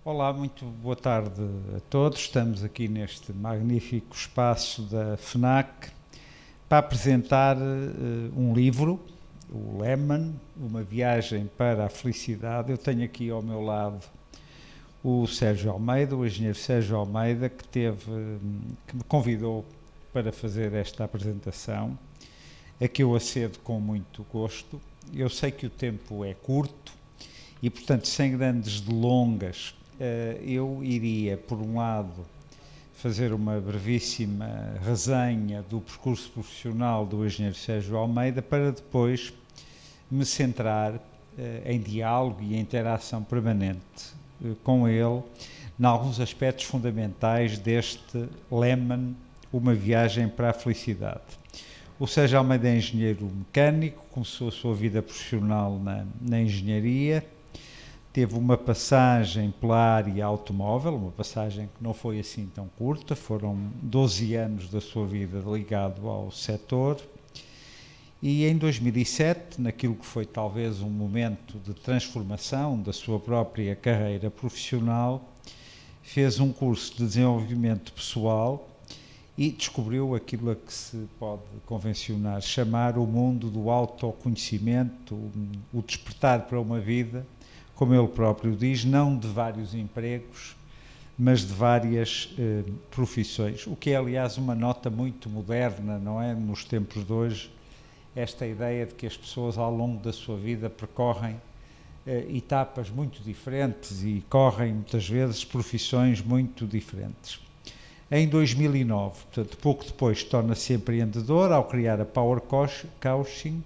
Olá, muito boa tarde a todos. Estamos aqui neste magnífico espaço da FNAC para apresentar um livro, o Lemon, Uma Viagem para a Felicidade. Eu tenho aqui ao meu lado o Sérgio Almeida, o engenheiro Sérgio Almeida, que me convidou para fazer esta apresentação, a que eu acedo com muito gosto. Eu sei que o tempo é curto e, portanto, sem grandes delongas, eu iria, por um lado, fazer uma brevíssima resenha do percurso profissional do engenheiro Sérgio Almeida, para depois me centrar em diálogo e interação permanente com ele, em alguns aspectos fundamentais deste Lemon, Uma Viagem para a Felicidade. O Sérgio Almeida é engenheiro mecânico, começou a sua vida profissional na engenharia, teve uma passagem pela área automóvel, uma passagem que não foi assim tão curta, foram 12 anos da sua vida ligado ao setor, e em 2007, naquilo que foi talvez um momento de transformação da sua própria carreira profissional, fez um curso de desenvolvimento pessoal e descobriu aquilo a que se pode convencionar chamar o mundo do autoconhecimento, o despertar para uma vida, como ele próprio diz, não de vários empregos, mas de várias profissões. O que é, aliás, uma nota muito moderna, não é? Nos tempos de hoje, esta ideia de que as pessoas ao longo da sua vida percorrem etapas muito diferentes e correm muitas vezes profissões muito diferentes. Em 2009, portanto, pouco depois, torna-se empreendedor ao criar a Power Coaching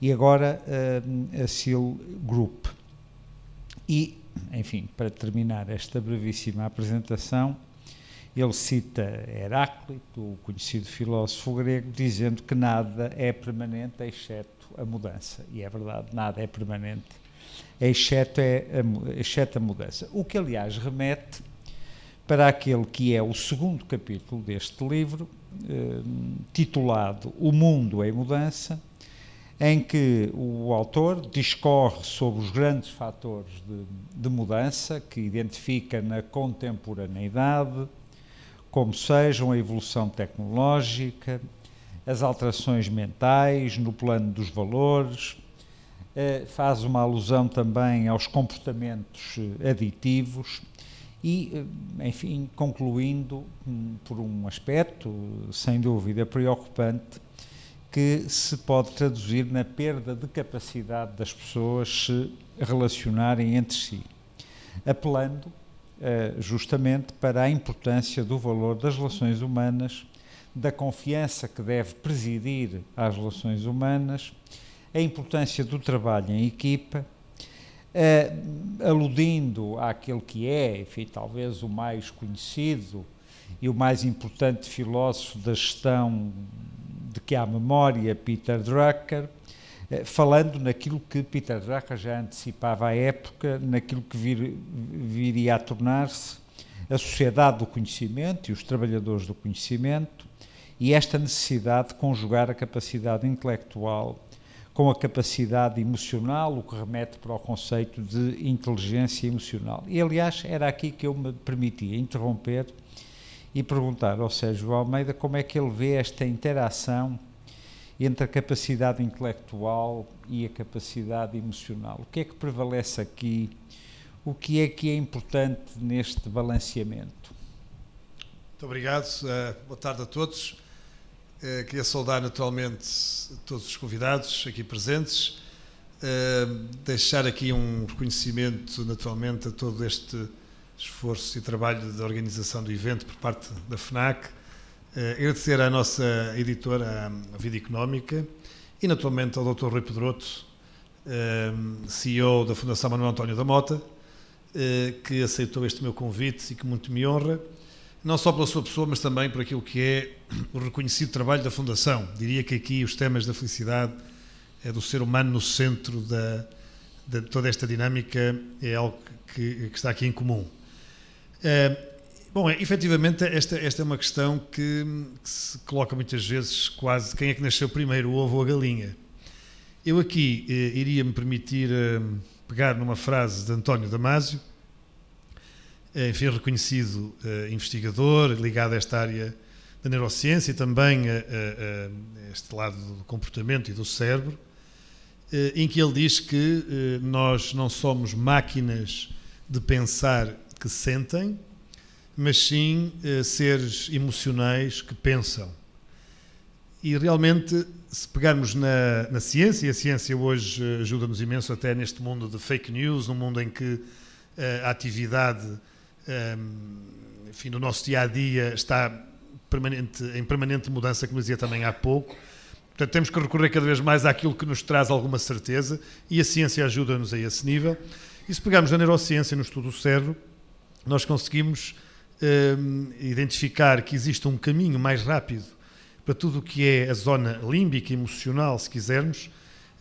e agora a Seal Group. E, enfim, para terminar esta brevíssima apresentação, ele cita Heráclito, o conhecido filósofo grego, dizendo que nada é permanente exceto a mudança. E é verdade, nada é permanente exceto a mudança. O que, aliás, remete para aquele que é o segundo capítulo deste livro, titulado O Mundo em Mudança, em que o autor discorre sobre os grandes fatores de mudança que identifica na contemporaneidade, como sejam a evolução tecnológica, as alterações mentais no plano dos valores, faz uma alusão também aos comportamentos aditivos e, enfim, concluindo por um aspecto, sem dúvida, preocupante, que se pode traduzir na perda de capacidade das pessoas se relacionarem entre si, apelando justamente para a importância do valor das relações humanas, da confiança que deve presidir às relações humanas, a importância do trabalho em equipa, aludindo àquele que é, enfim, talvez o mais conhecido e o mais importante filósofo da gestão de que há memória, Peter Drucker, falando naquilo que Peter Drucker já antecipava à época, naquilo que viria a tornar-se a sociedade do conhecimento e os trabalhadores do conhecimento, e esta necessidade de conjugar a capacidade intelectual com a capacidade emocional, o que remete para o conceito de inteligência emocional. E, aliás, era aqui que eu me permitia interromper e perguntar ao Sérgio Almeida como é que ele vê esta interação entre a capacidade intelectual e a capacidade emocional. O que é que prevalece aqui? O que é importante neste balanceamento? Muito obrigado. Boa tarde a todos. Queria saudar naturalmente todos os convidados aqui presentes. Deixar aqui um reconhecimento naturalmente a todo este esforço e trabalho de organização do evento por parte da FNAC. Agradecer à nossa editora, a Vida Económica, e naturalmente ao Dr. Rui Pedroto, CEO da Fundação Manuel António da Mota, que aceitou este meu convite e que muito me honra, não só pela sua pessoa, mas também por aquilo que é o reconhecido trabalho da Fundação. Diria que aqui os temas da felicidade, do ser humano no centro de toda esta dinâmica, é algo que está aqui em comum. Bom, efetivamente, esta é uma questão que se coloca muitas vezes quase quem é que nasceu primeiro, o ovo ou a galinha. Eu aqui iria me permitir pegar numa frase de António Damasio, enfim, reconhecido investigador ligado a esta área da neurociência e também a este lado do comportamento e do cérebro, em que ele diz que nós não somos máquinas de pensar que sentem, mas sim seres emocionais que pensam. E realmente, se pegarmos na ciência, e a ciência hoje ajuda-nos imenso até neste mundo de fake news, num mundo em que a atividade enfim, do nosso dia-a-dia está em permanente mudança, como dizia também há pouco. Portanto, temos que recorrer cada vez mais àquilo que nos traz alguma certeza, e a ciência ajuda-nos a esse nível. E se pegarmos na neurociência, no estudo do cérebro, nós conseguimos identificar que existe um caminho mais rápido para tudo o que é a zona límbica, emocional, se quisermos,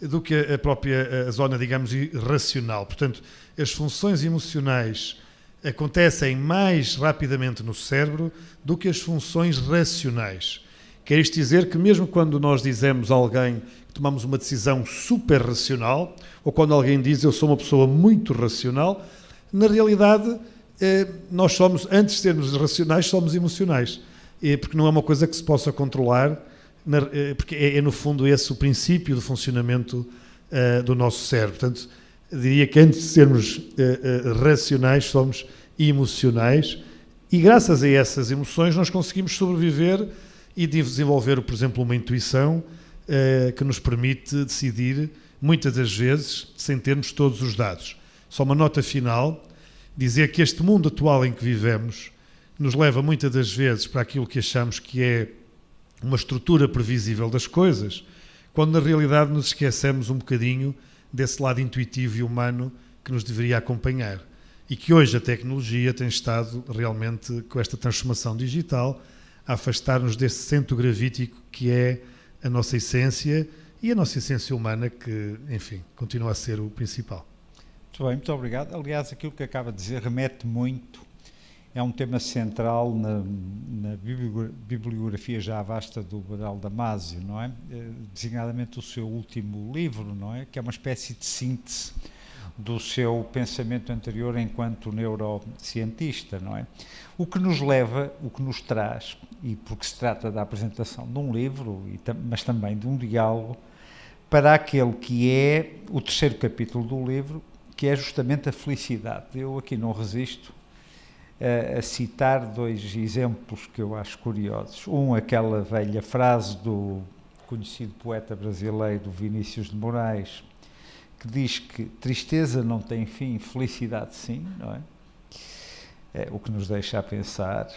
do que a própria zona, digamos, racional. Portanto, as funções emocionais acontecem mais rapidamente no cérebro do que as funções racionais. Quer isto dizer que mesmo quando nós dizemos a alguém que tomamos uma decisão super racional, ou quando alguém diz eu sou uma pessoa muito racional, na realidade nós somos, antes de sermos racionais, somos emocionais. Porque não é uma coisa que se possa controlar, porque é no fundo esse o princípio do funcionamento do nosso cérebro. Portanto, diria que antes de sermos racionais, somos emocionais, e graças a essas emoções nós conseguimos sobreviver e desenvolver, por exemplo, uma intuição que nos permite decidir, muitas das vezes, sem termos todos os dados. Só uma nota final, dizer que este mundo atual em que vivemos nos leva muitas das vezes para aquilo que achamos que é uma estrutura previsível das coisas, quando na realidade nos esquecemos um bocadinho desse lado intuitivo e humano que nos deveria acompanhar. E que hoje a tecnologia tem estado realmente, com esta transformação digital, a afastar-nos desse centro gravítico que é a nossa essência e a nossa essência humana, que, enfim, continua a ser o principal. Muito bem, muito obrigado. Aliás, aquilo que acaba de dizer remete muito, é um tema central na bibliografia já vasta do Manuel Damasio, não é? Designadamente o seu último livro, não é? Que é uma espécie de síntese do seu pensamento anterior enquanto neurocientista, não é? O que nos leva, o que nos traz, e porque se trata da apresentação de um livro, mas também de um diálogo, para aquele que é o terceiro capítulo do livro, que é justamente a felicidade. Eu aqui não resisto a citar dois exemplos que eu acho curiosos. Aquela velha frase do conhecido poeta brasileiro Vinícius de Moraes, que diz que tristeza não tem fim, felicidade sim, não é? O que nos deixa a pensar.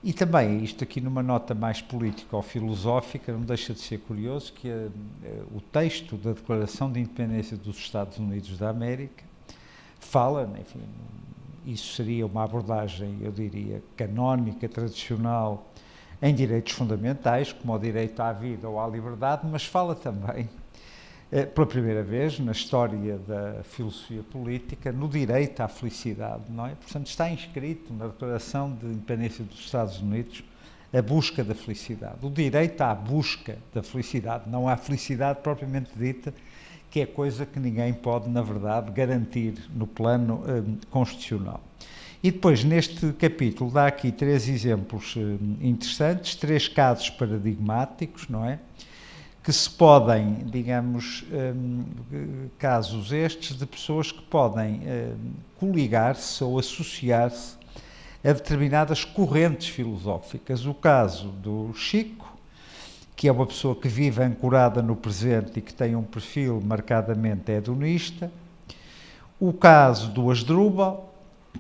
E também, isto aqui numa nota mais política ou filosófica, não deixa de ser curioso que o texto da Declaração de Independência dos Estados Unidos da América fala, enfim, isso seria uma abordagem, eu diria, canónica, tradicional, em direitos fundamentais, como o direito à vida ou à liberdade, mas fala também, pela primeira vez na história da filosofia política, no direito à felicidade, não é? Portanto, está inscrito na Declaração de Independência dos Estados Unidos a busca da felicidade, o direito à busca da felicidade, não à felicidade propriamente dita, que é coisa que ninguém pode, na verdade, garantir no plano constitucional. E depois, neste capítulo, dá aqui três exemplos interessantes, três casos paradigmáticos, não é? Que se podem, digamos, casos estes de pessoas que podem coligar-se ou associar-se a determinadas correntes filosóficas. O caso do Chico, que é uma pessoa que vive ancorada no presente e que tem um perfil marcadamente hedonista. O caso do Asdrúbal,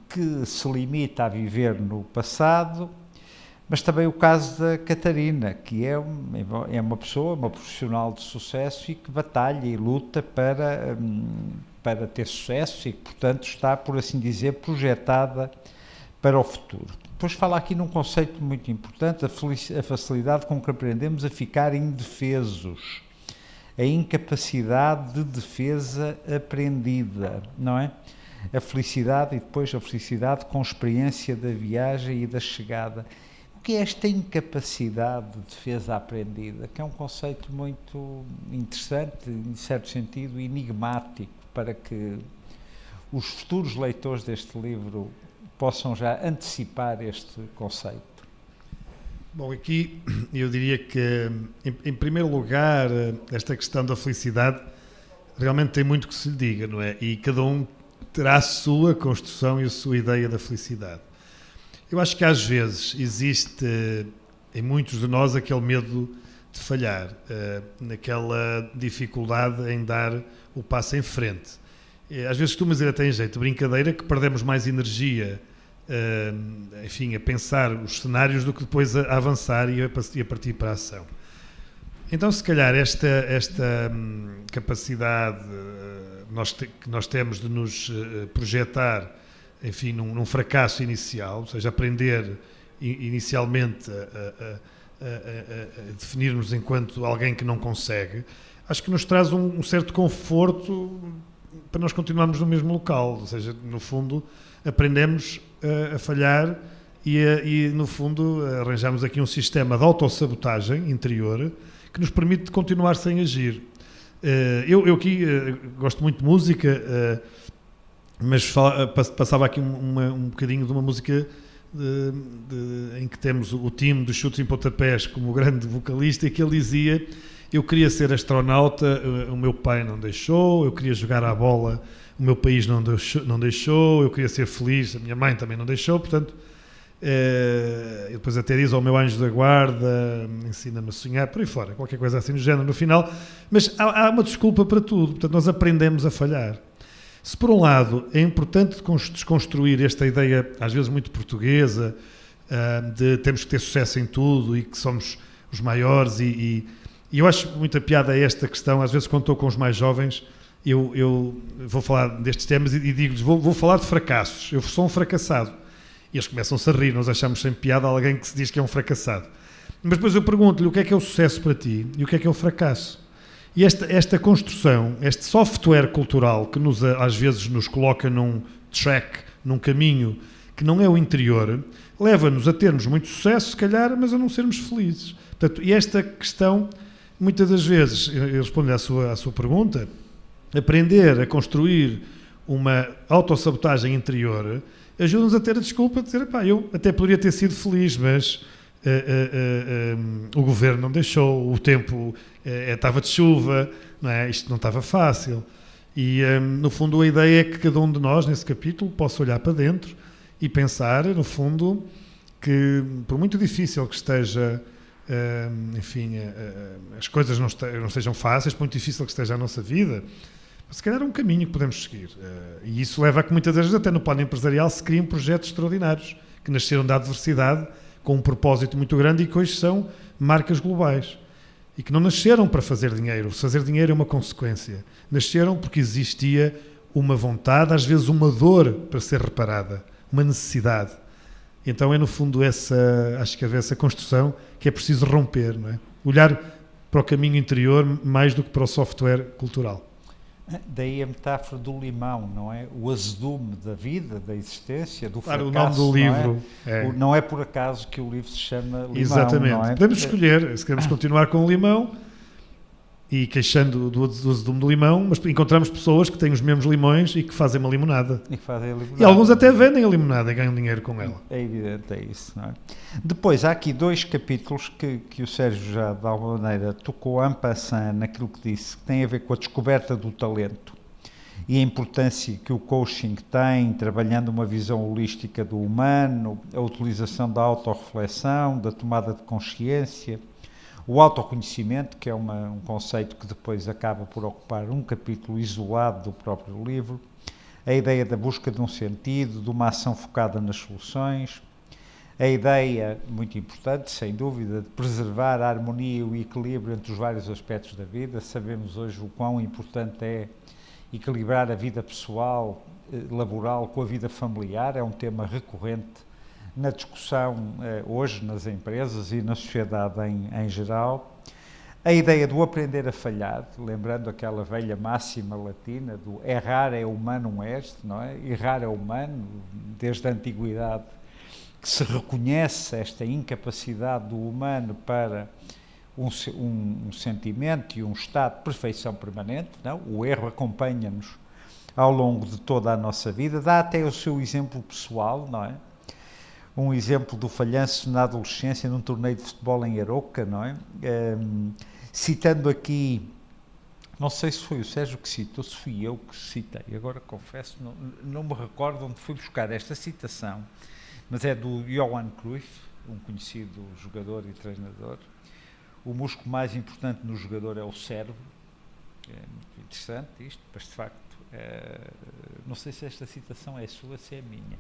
que se limita a viver no passado, mas também o caso da Catarina, que é uma pessoa, uma profissional de sucesso e que batalha e luta para ter sucesso e que, portanto, está, por assim dizer, projetada para o futuro. Depois fala aqui num conceito muito importante, a facilidade com que aprendemos a ficar indefesos, a incapacidade de defesa aprendida, não é? A felicidade e depois a felicidade com experiência da viagem e da chegada. O que é esta incapacidade de defesa aprendida? Que é um conceito muito interessante, em certo sentido, enigmático, para que os futuros leitores deste livro possam já antecipar este conceito? Bom, aqui eu diria que, em primeiro lugar, esta questão da felicidade realmente tem muito que se lhe diga, não é? E cada um terá a sua construção e a sua ideia da felicidade. Eu acho que às vezes existe em muitos de nós aquele medo de falhar, naquela dificuldade em dar o passo em frente. Às vezes costuma dizer até em jeito de brincadeira que perdemos mais energia enfim, a pensar os cenários do que depois a avançar e a partir para a ação. Então, se calhar, esta capacidade que nós temos de nos projetar, enfim, num fracasso inicial, ou seja, aprender inicialmente a definir-nos enquanto alguém que não consegue, acho que nos traz um certo conforto para nós continuarmos no mesmo local, ou seja, no fundo, aprendemos a falhar e, no fundo, arranjamos aqui um sistema de autossabotagem interior que nos permite continuar sem agir. Eu aqui gosto muito de música, mas passava aqui um bocadinho de uma música em que temos o time dos Chutes em Pontapés como grande vocalista, e que ele dizia: eu queria ser astronauta, o meu pai não deixou, eu queria jogar à bola, o meu país não deixou, eu queria ser feliz, a minha mãe também não deixou, portanto, depois até diz ao meu anjo da guarda, ensina-me a sonhar, por aí fora, qualquer coisa assim do género no final, mas há uma desculpa para tudo, portanto nós aprendemos a falhar. Se por um lado é importante desconstruir esta ideia, às vezes muito portuguesa, de temos que ter sucesso em tudo e que somos os maiores, e eu acho muita piada a esta questão, às vezes quando estou com os mais jovens, eu vou falar destes temas e digo-lhes, vou falar de fracassos, eu sou um fracassado. E eles começam-se a rir, nós achamos sem piada alguém que se diz que é um fracassado. Mas depois eu pergunto-lhe o que é o sucesso para ti e o que é o fracasso. E esta construção, este software cultural que às vezes nos coloca num track, num caminho que não é o interior, leva-nos a termos muito sucesso, se calhar, mas a não sermos felizes. Portanto, e esta questão, muitas das vezes, eu respondo à sua pergunta, aprender a construir uma autossabotagem interior ajuda-nos a ter a desculpa de dizer, eu até poderia ter sido feliz, mas o governo não deixou, o tempo estava de chuva, não é? Isto não estava fácil. E, no fundo, a ideia é que cada um de nós, nesse capítulo, possa olhar para dentro e pensar, no fundo, que por muito difícil que esteja, enfim, as coisas não sejam fáceis, por muito difícil que esteja a nossa vida, se calhar é um caminho que podemos seguir. E isso leva a que muitas vezes, até no plano empresarial, se criem projetos extraordinários, que nasceram da adversidade, com um propósito muito grande e que hoje são marcas globais. E que não nasceram para fazer dinheiro. Fazer dinheiro é uma consequência. Nasceram porque existia uma vontade, às vezes uma dor para ser reparada, uma necessidade. Então é, no fundo, acho que é essa construção que é preciso romper, não é? Olhar para o caminho interior mais do que para o software cultural. Daí a metáfora do limão, não é? O azedume da vida, da existência, do fracasso. Claro, o nome do livro. Não é por acaso que o livro se chama Limão. Exatamente. Não é? Podemos escolher, se queremos continuar com o limão e queixando do azedume do limão, mas encontramos pessoas que têm os mesmos limões e que fazem uma limonada. E alguns até vendem a limonada e ganham dinheiro com ela. É evidente, é isso, não é? Depois, há aqui 2 capítulos que o Sérgio já, de alguma maneira, tocou en passant naquilo que disse, que tem a ver com a descoberta do talento e a importância que o coaching tem, trabalhando uma visão holística do humano, a utilização da autorreflexão, da tomada de consciência, o autoconhecimento, que é um conceito que depois acaba por ocupar um capítulo isolado do próprio livro, a ideia da busca de um sentido, de uma ação focada nas soluções, a ideia, muito importante, sem dúvida, de preservar a harmonia e o equilíbrio entre os vários aspectos da vida. Sabemos hoje o quão importante é equilibrar a vida pessoal, laboral, com a vida familiar, é um tema recorrente na discussão hoje nas empresas e na sociedade em geral. A ideia do aprender a falhar, lembrando aquela velha máxima latina do errar é humanum est, não é? Errar é humano, desde a antiguidade, que se reconhece esta incapacidade do humano para um sentimento e um estado de perfeição permanente, não? O erro acompanha-nos ao longo de toda a nossa vida, dá até o seu exemplo pessoal, não é? Um exemplo do falhanço na adolescência num torneio de futebol em Aroca, não é? Citando aqui, não sei se foi o Sérgio que citou, se fui eu que citei, agora confesso, não me recordo onde fui buscar esta citação, mas é do Johan Cruyff, um conhecido jogador e treinador. O músculo mais importante no jogador é o cérebro. É muito interessante isto, mas de facto, não sei se esta citação é sua, se é minha.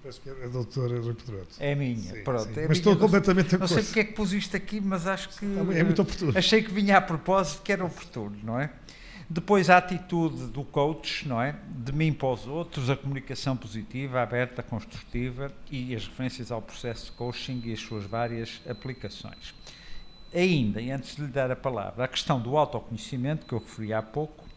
Penso que é a doutora Rui Pedroso. É minha, sim, pronto. Sim. É mas minha, estou completamente não sei porque é que pus isto aqui, mas acho que... É muito oportuno. Achei que vinha a propósito, que era oportuno, não é? Depois a atitude do coach, não é? De mim para os outros, a comunicação positiva, aberta, construtiva e as referências ao processo de coaching e as suas várias aplicações. Ainda, e antes de lhe dar a palavra, a questão do autoconhecimento, que eu referi há pouco,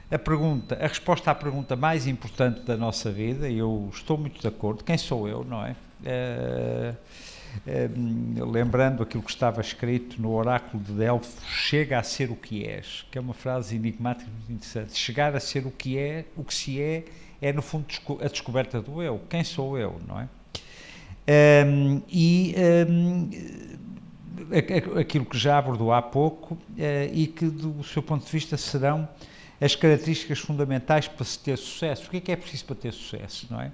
a resposta à pergunta mais importante da nossa vida, e eu estou muito de acordo, quem sou eu, não é? Lembrando aquilo que estava escrito no oráculo de Delfos, chega a ser o que és, que é uma frase enigmática muito interessante. Chegar a ser o que se é no fundo a descoberta do eu. Quem sou eu, não é? Aquilo que já abordou há pouco e que do seu ponto de vista serão as características fundamentais para se ter sucesso. O que é preciso para ter sucesso, não é?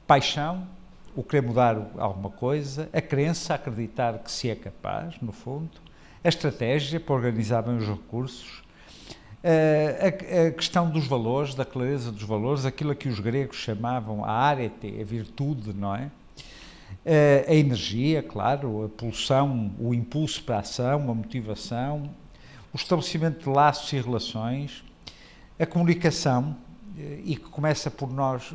Paixão, o querer mudar alguma coisa, a crença, acreditar que se é capaz, no fundo, a estratégia para organizar bem os recursos, a questão dos valores, da clareza dos valores, aquilo a que os gregos chamavam a arete, a virtude, não é? A energia, claro, a pulsão, o impulso para a ação, a motivação, o estabelecimento de laços e relações, a comunicação, e que começa por nós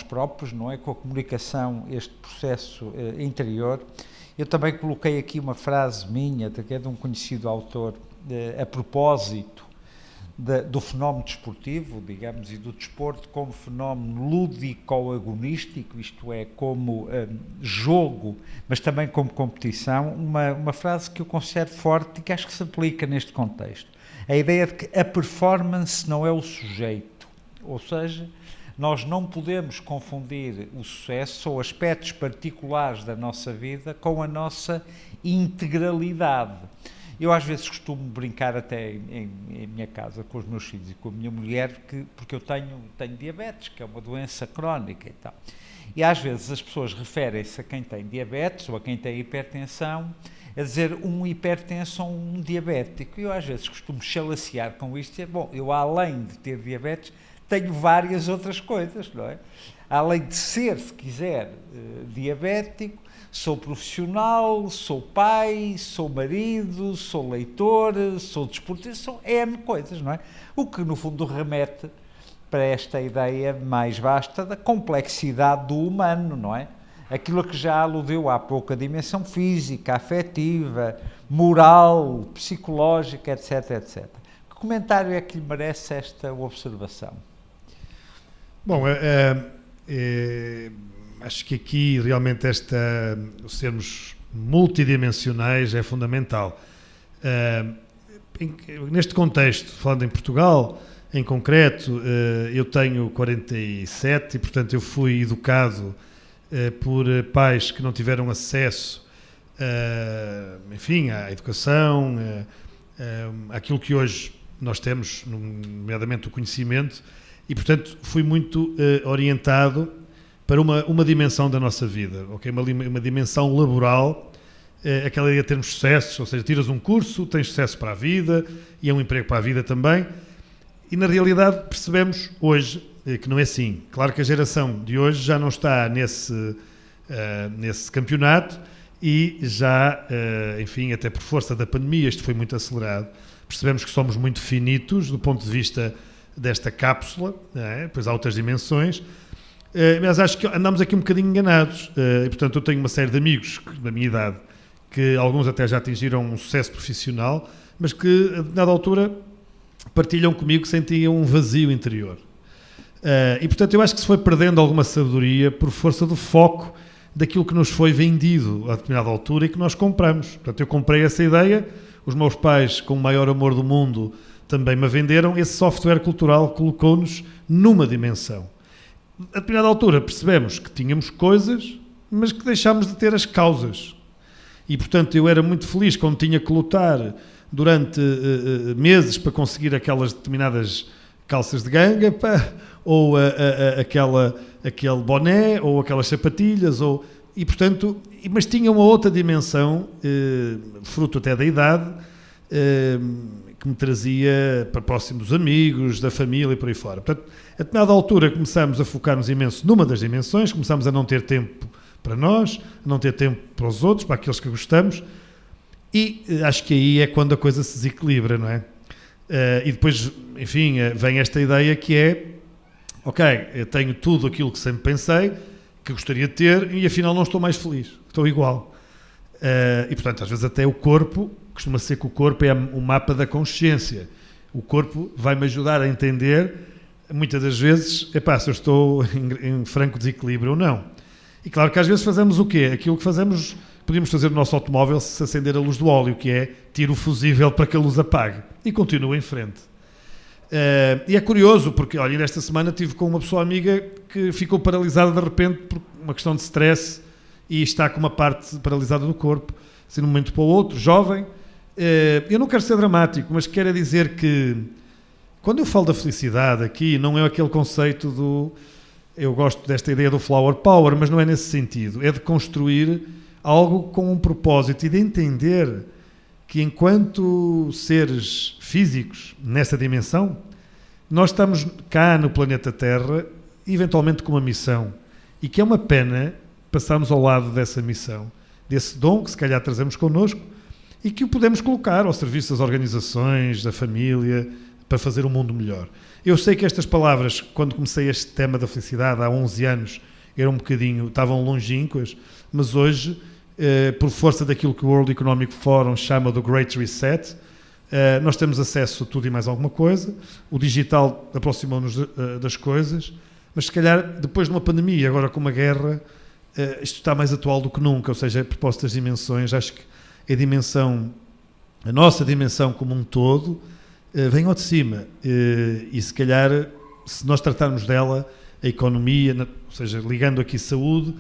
próprios, não é? Com a comunicação, este processo interior. Eu também coloquei aqui uma frase minha, que é de um conhecido autor, a propósito do fenómeno desportivo, digamos, e do desporto como fenómeno lúdico-agonístico, isto é, como jogo, mas também como competição, uma frase que eu considero forte e que acho que se aplica neste contexto. A ideia de que a performance não é o sujeito, ou seja, nós não podemos confundir o sucesso ou aspectos particulares da nossa vida com a nossa integralidade. Eu às vezes costumo brincar até em minha casa com os meus filhos e com a minha mulher, porque eu tenho diabetes, que é uma doença crónica e tal. E às vezes as pessoas referem-se a quem tem diabetes ou a quem tem hipertensão, a dizer um hipertenso ou um diabético. E eu às vezes costumo chalaciar com isto e dizer, bom, eu além de ter diabetes, tenho várias outras coisas, não é? Além de ser, se quiser, diabético, sou profissional, sou pai, sou marido, sou leitor, sou desportista, são N coisas, não é? O que, no fundo, remete para esta ideia mais vasta da complexidade do humano, não é? Aquilo a que já aludiu há pouco, a dimensão física, afetiva, moral, psicológica, etc, etc. Que comentário é que lhe merece esta observação? Bom, acho que aqui realmente sermos multidimensionais é fundamental. Neste contexto, falando em Portugal, em concreto, eu tenho 47 e, portanto, eu fui educado por pais que não tiveram acesso, enfim, à educação, àquilo que hoje nós temos, nomeadamente o conhecimento, e, portanto, fui muito orientado para uma dimensão da nossa vida, okay? Uma dimensão laboral, aquela ideia de termos sucessos, ou seja, tiras um curso, tens sucesso para a vida, e é um emprego para a vida também, e na realidade percebemos hoje que não é assim. Claro que a geração de hoje já não está nesse campeonato e já, enfim, até por força da pandemia, isto foi muito acelerado, percebemos que somos muito finitos do ponto de vista desta cápsula, depois há outras dimensões, mas acho que andamos aqui um bocadinho enganados, e portanto eu tenho uma série de amigos da minha idade, que alguns até já atingiram um sucesso profissional, mas que a dada altura partilham comigo que sentiam um vazio interior. E portanto eu acho que se foi perdendo alguma sabedoria por força do foco daquilo que nos foi vendido a determinada altura e que nós compramos. Portanto eu comprei essa ideia, os meus pais com o maior amor do mundo também me a venderam, esse software cultural colocou-nos numa dimensão. A determinada altura percebemos que tínhamos coisas, mas que deixámos de ter as causas. E, portanto, eu era muito feliz quando tinha que lutar durante meses para conseguir aquelas determinadas calças de ganga, ou aquele boné, ou aquelas sapatilhas, e, portanto, mas tinha uma outra dimensão, fruto até da idade, que me trazia para próximo dos amigos, da família e por aí fora. Portanto, a determinada altura começámos a focar-nos imenso numa das dimensões, começámos a não ter tempo para nós, a não ter tempo para os outros, para aqueles que gostamos, e acho que aí é quando a coisa se desequilibra, não é? E depois, enfim, vem esta ideia que é, ok, eu tenho tudo aquilo que sempre pensei, que gostaria de ter, e afinal não estou mais feliz, estou igual. E portanto, às vezes até o corpo, costuma ser que o corpo é o mapa da consciência. O corpo vai-me ajudar a entender, muitas das vezes, se eu estou em franco desequilíbrio ou não. E claro que às vezes fazemos o quê? Aquilo que fazemos, podíamos fazer no nosso automóvel se acender a luz do óleo, que é tiro o fusível para que a luz apague. E continuo em frente. E é curioso, porque, olha, nesta semana estive com uma pessoa amiga que ficou paralisada de repente por uma questão de stress e está com uma parte paralisada do corpo, assim, de um momento para o outro, jovem. Eu não quero ser dramático, mas quero dizer que, quando eu falo da felicidade aqui, não é aquele conceito do... Eu gosto desta ideia do flower power, mas não é nesse sentido. É de construir algo com um propósito e de entender que, enquanto seres físicos nesta dimensão, nós estamos cá no planeta Terra, eventualmente com uma missão, e que é uma pena passarmos ao lado dessa missão, desse dom que se calhar trazemos connosco e que o podemos colocar ao serviço das organizações, da família, para fazer um mundo melhor. Eu sei que estas palavras, quando comecei este tema da felicidade há 11 anos, estavam longínquas, mas hoje, por força daquilo que o World Economic Forum chama do Great Reset, nós temos acesso a tudo e mais alguma coisa, o digital aproximou-nos das coisas, mas se calhar depois de uma pandemia, agora com uma guerra, isto está mais atual do que nunca, ou seja, a propósito das dimensões, acho que a nossa dimensão como um todo, vem ao de cima, e se calhar, se nós tratarmos dela, a economia, ou seja, ligando aqui saúde,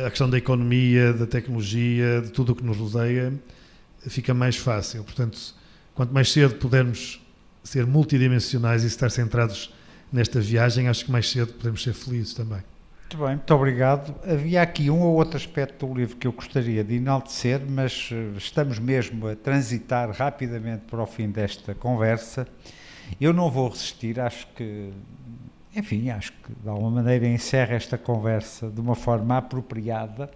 a questão da economia, da tecnologia, de tudo o que nos rodeia, fica mais fácil. Portanto, quanto mais cedo pudermos ser multidimensionais e estar centrados nesta viagem, acho que mais cedo podemos ser felizes também. Muito bem, muito obrigado. Havia aqui um ou outro aspecto do livro que eu gostaria de enaltecer, mas estamos mesmo a transitar rapidamente para o fim desta conversa. Eu não vou resistir, acho que de alguma maneira encerra esta conversa de uma forma apropriada,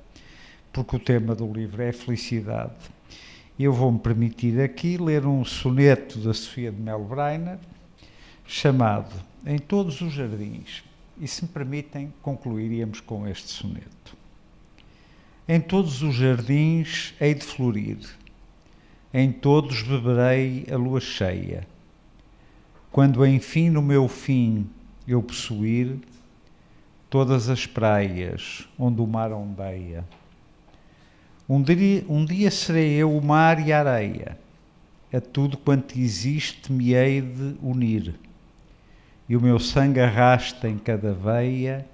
porque o tema do livro é a felicidade. Eu vou-me permitir aqui ler um soneto da Sofia de Melo Brainer, chamado Em Todos os Jardins. E se me permitem, concluiríamos com este soneto. Em todos os jardins hei de florir, em todos beberei a lua cheia. Quando enfim no meu fim eu possuir todas as praias onde o mar ondeia. Um dia serei eu o mar e a areia, a tudo quanto existe me hei de unir. E o meu sangue arrasta em cada veia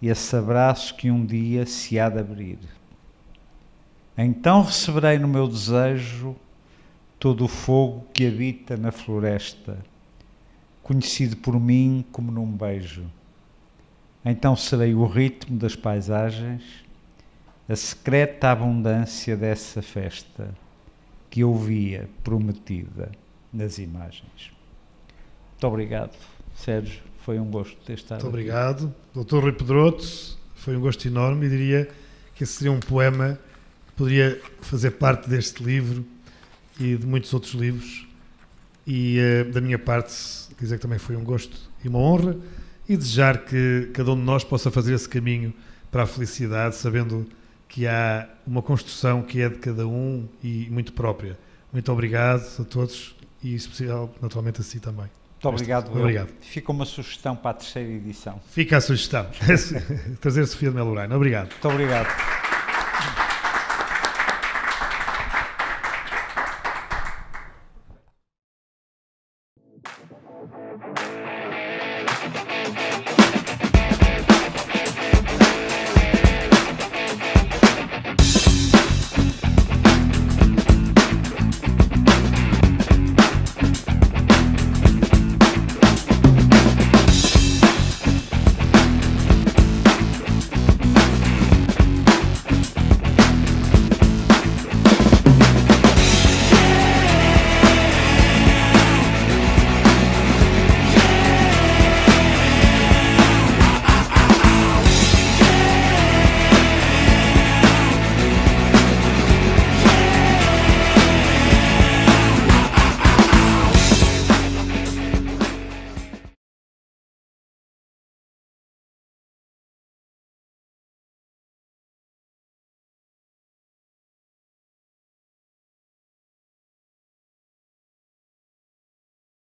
esse abraço que um dia se há de abrir. Então receberei no meu desejo todo o fogo que habita na floresta, conhecido por mim como num beijo. Então serei o ritmo das paisagens, a secreta abundância dessa festa que eu via prometida nas imagens. Muito obrigado, Sérgio, foi um gosto ter estado Muito obrigado. Dr. Rui Pedroto, foi um gosto enorme e diria que esse seria um poema que poderia fazer parte deste livro e de muitos outros livros. E da minha parte, dizer que também foi um gosto e uma honra e desejar que cada um de nós possa fazer esse caminho para a felicidade, sabendo que há uma construção que é de cada um e muito própria. Muito obrigado a todos e, em especial, naturalmente, a si também. Muito obrigado. Obrigado. Fica uma sugestão para a terceira edição. Fica a sugestão. Trazer Sofia de Melo Brainer. Obrigado. Muito obrigado.